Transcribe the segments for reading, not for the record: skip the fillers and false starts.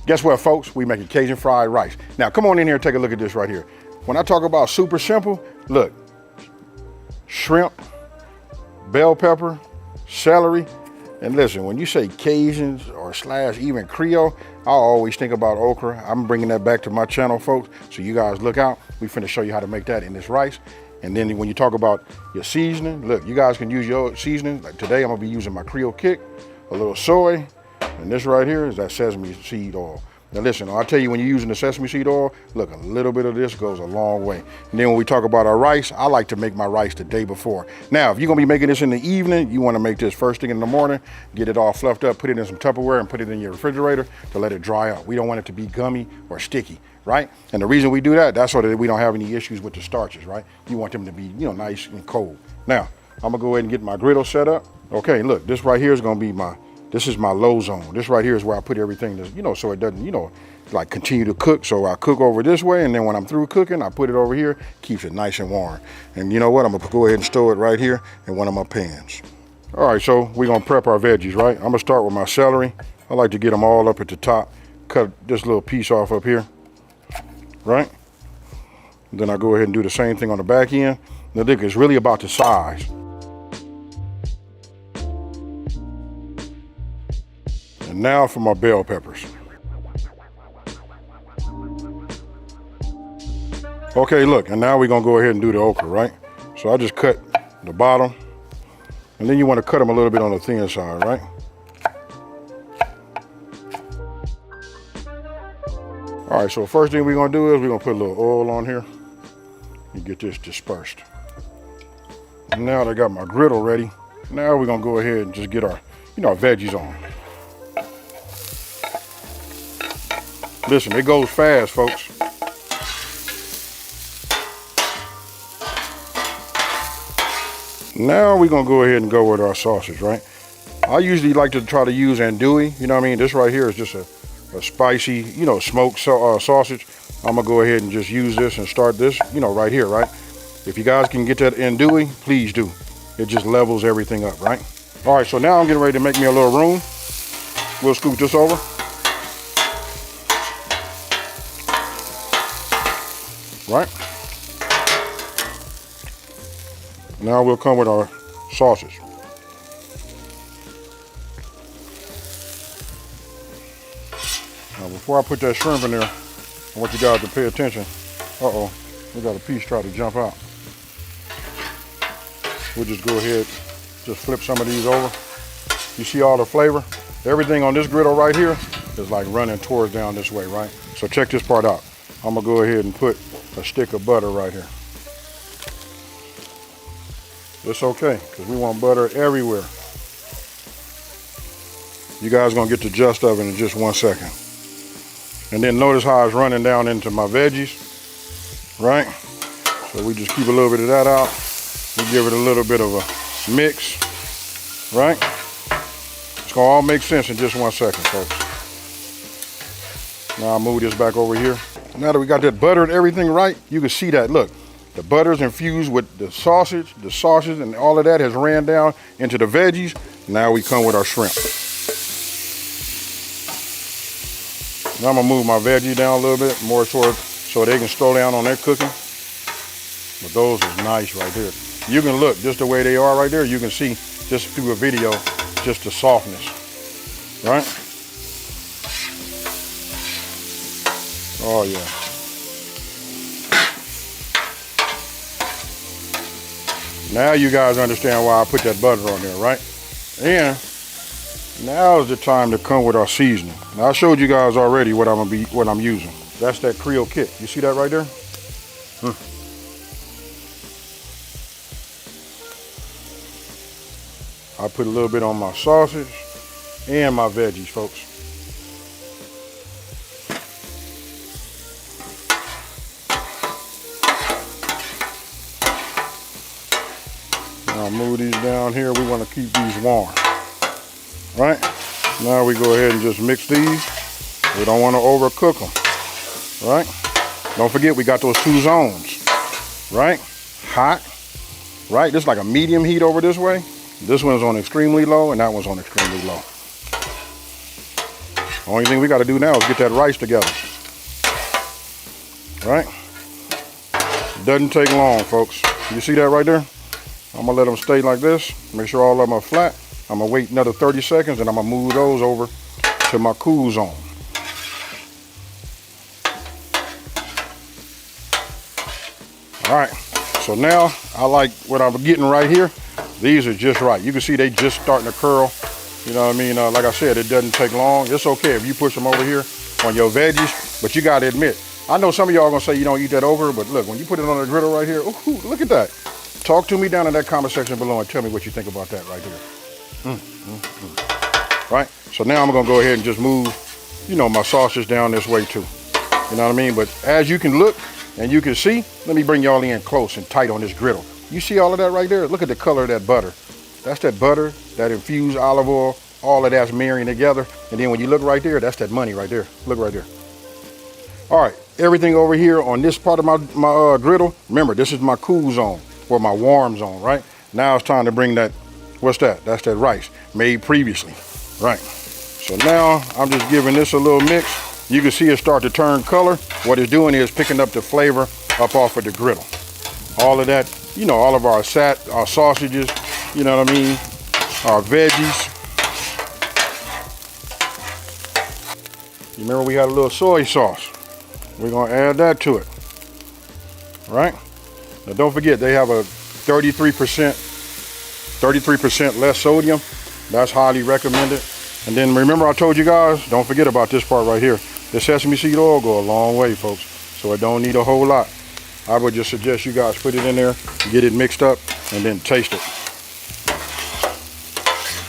Guess what, folks? We making Cajun fried rice. Now, come on in here and take a look at this right here. When I talk about super simple, look, shrimp, bell pepper, celery, and listen, when you say Cajuns or / even Creole, I always think about okra. I'm bringing that back to my channel, folks, so you guys look out. We finna show you how to make that in this rice. And then when you talk about your seasoning, look, you guys can use your seasoning. Like today, I'm gonna be using my Creole Kick, a little soy, and this right here is that Sesame Seed Oil. Now listen, I'll tell you, when you're using the Sesame Seed Oil, look, a little bit of this goes a long way. And then when we talk about our rice, I like to make my rice the day before. Now, if you're gonna be making this in the evening, you wanna make this first thing in the morning, get it all fluffed up, put it in some Tupperware and put it in your refrigerator to let it dry out. We don't want it to be gummy or sticky, right? And the reason we do that, that's so that we don't have any issues with the starches, right? You want them to be, nice and cold. Now, I'm gonna go ahead and get my griddle set up. Okay, look, this right here is gonna be this is my low zone. This right here is where I put everything that's, so it doesn't, like continue to cook. So I cook over this way, and then when I'm through cooking, I put it over here, keeps it nice and warm. And you know what? I'm gonna go ahead and stow it right here in one of my pans. All right, so we're gonna prep our veggies, right? I'm gonna start with my celery. I like to get them all up at the top, cut this little piece off up here, right? And then I go ahead and do the same thing on the back end. Now look, it's really about the size. And now for my bell peppers. Okay, look, and now we're gonna go ahead and do the okra, right? So I just cut the bottom, and then you wanna cut them a little bit on the thin side, right? All right, so first thing we're gonna do is we're gonna put a little oil on here and get this dispersed. And now that I got my griddle ready, now we're gonna go ahead and just get our, our veggies on. Listen, it goes fast, folks. Now we're gonna go ahead and go with our sausage, right? I usually like to try to use andouille, you know what I mean? This right here is just a spicy, smoked sausage. I'm gonna go ahead and just use this and start this, right here, right? If you guys can get that andouille, please do. It just levels everything up, right? All right, so now I'm getting ready to make me a little room. We'll scoop this over. Right? Now we'll come with our sausage. Now before I put that shrimp in there, I want you guys to pay attention. Uh-oh, we got a piece try to jump out. We'll just go ahead, just flip some of these over. You see all the flavor? Everything on this griddle right here is like running towards down this way, right? So check this part out. I'm gonna go ahead and put a stick of butter right here. It's okay, because we want butter everywhere. You guys gonna get the gist of it in just 1 second. And then notice how it's running down into my veggies, right? So we just keep a little bit of that out. We give it a little bit of a mix, right? It's gonna all make sense in just 1 second, folks. Now I'll move this back over here. Now that we got that butter and everything right, you can see that, look. The butter's infused with the sausage and all of that has ran down into the veggies. Now we come with our shrimp. Now I'm gonna move my veggie down a little bit more toward so they can slow down on their cooking. But those is nice right there. You can look just the way they are right there. You can see just through a video, just the softness, right? Oh yeah. Now you guys understand why I put that butter on there, right? And now is the time to come with our seasoning. Now I showed you guys already what I'm using. That's that Creole Kick. You see that right there? I put a little bit on my sausage and my veggies, folks. Now move these down here. We want to keep these warm, right? Now we go ahead and just mix these. We don't want to overcook them, right? Don't forget we got those 2 zones, right? Hot, right? This is like a medium heat over this way. This one's on extremely low and that one's on extremely low. Only thing we got to do now is get that rice together. Right? Doesn't take long, folks. You see that right there? I'm gonna let them stay like this. Make sure all of them are flat. I'm gonna wait another 30 seconds and I'm gonna move those over to my cool zone. All right, so now I like what I'm getting right here. These are just right. You can see they just starting to curl. You know what I mean? Like I said, it doesn't take long. It's okay if you push them over here on your veggies, but you gotta admit, I know some of y'all gonna say you don't eat that over, but look, when you put it on the griddle right here, ooh, look at that. Talk to me down in that comment section below and tell me what you think about that right here. Right? So now I'm gonna go ahead and just move, you know, my sausage down this way too. You know what I mean? But as you can look and you can see, let me bring y'all in close and tight on this griddle. You see all of that right there? Look at the color of that butter. That's that butter, that infused olive oil, all of that's marrying together. And then when you look right there, that's that money right there. Look right there. All right, everything over here on this part of my griddle, remember, this is my cool zone or my warm zone, right? Now it's time to bring that, what's that? That's that rice made previously, right? So now I'm just giving this a little mix. You can see it start to turn color. What it's doing is picking up the flavor up off of the griddle. All of that, you know, all of our sausages, you know what I mean? Our veggies. You remember we had a little soy sauce. We're gonna add that to it, right? Now don't forget, they have a 33% less sodium. That's highly recommended. And then remember I told you guys, don't forget about this part right here. The sesame seed oil go a long way, folks. So it don't need a whole lot. I would just suggest you guys put it in there, get it mixed up, and then taste it.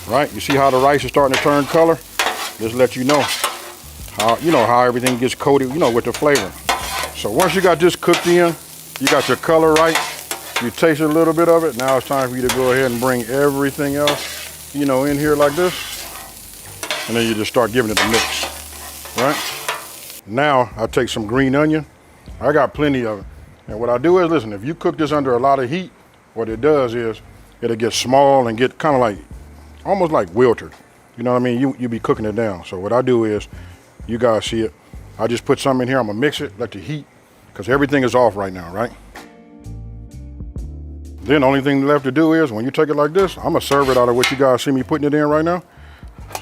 Right? You see how the rice is starting to turn color? Just let you know how everything gets coated, you know, with the flavor. So once you got this cooked in, you got your color right, you taste a little bit of it. Now it's time for you to go ahead and bring everything else, you know, in here like this. And then you just start giving it a mix, right? Now I take some green onion. I got plenty of it. And what I do is, listen, if you cook this under a lot of heat, what it does is it'll get small and get kind of like, almost like wilted. You know what I mean? You be cooking it down. So what I do is, you guys see it, I just put some in here, I'm gonna mix it, let the heat, because everything is off right now, right? Then the only thing left to do is, when you take it like this, I'm gonna serve it out of what you guys see me putting it in right now.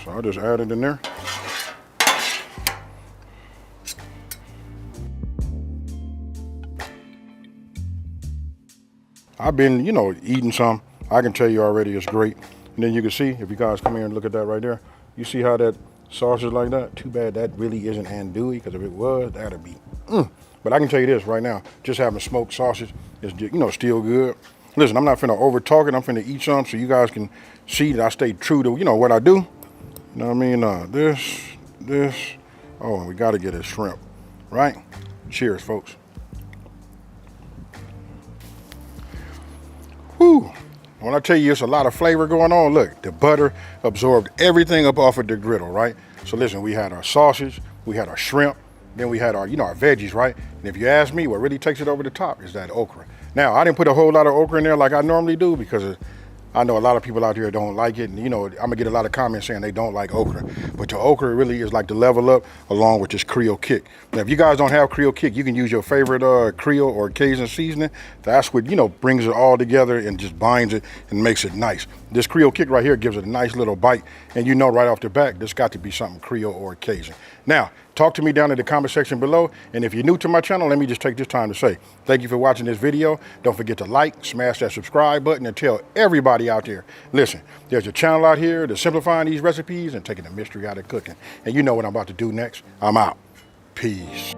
So I'll just add it in there. I've been, you know, eating some. I can tell you already it's great. And then you can see, if you guys come here and look at that right there, you see how that sausage like that? Too bad that really isn't andouille, because if it was, that'd be, But I can tell you this right now, just having smoked sausage is, you know, still good. Listen, I'm not finna over talk it, I'm finna eat some so you guys can see that I stay true to, you know, what I do. You know what I mean? This, oh, we gotta get a shrimp, right? Cheers, folks. Whew. When I tell you it's a lot of flavor going on, look, the butter absorbed everything up off of the griddle, right? So listen, we had our sausage, we had our shrimp, then we had our, you know, our veggies, right? And if you ask me, what really takes it over the top is that okra. Now, I didn't put a whole lot of okra in there like I normally do, because I know a lot of people out here don't like it. And, you know, I'm gonna get a lot of comments saying they don't like okra. But the okra really is like the level up along with this Creole kick. Now, if you guys don't have Creole kick, you can use your favorite Creole or Cajun seasoning. That's what, you know, brings it all together and just binds it and makes it nice. This Creole kick right here gives it a nice little bite. And you know right off the bat, this got to be something Creole or Cajun. Now, talk to me down in the comment section below. And if you're new to my channel, let me just take this time to say thank you for watching this video. Don't forget to like, smash that subscribe button, and tell everybody out there, listen, there's a channel out here that's simplifying these recipes and taking the mystery out of cooking. And you know what I'm about to do next. I'm out. Peace.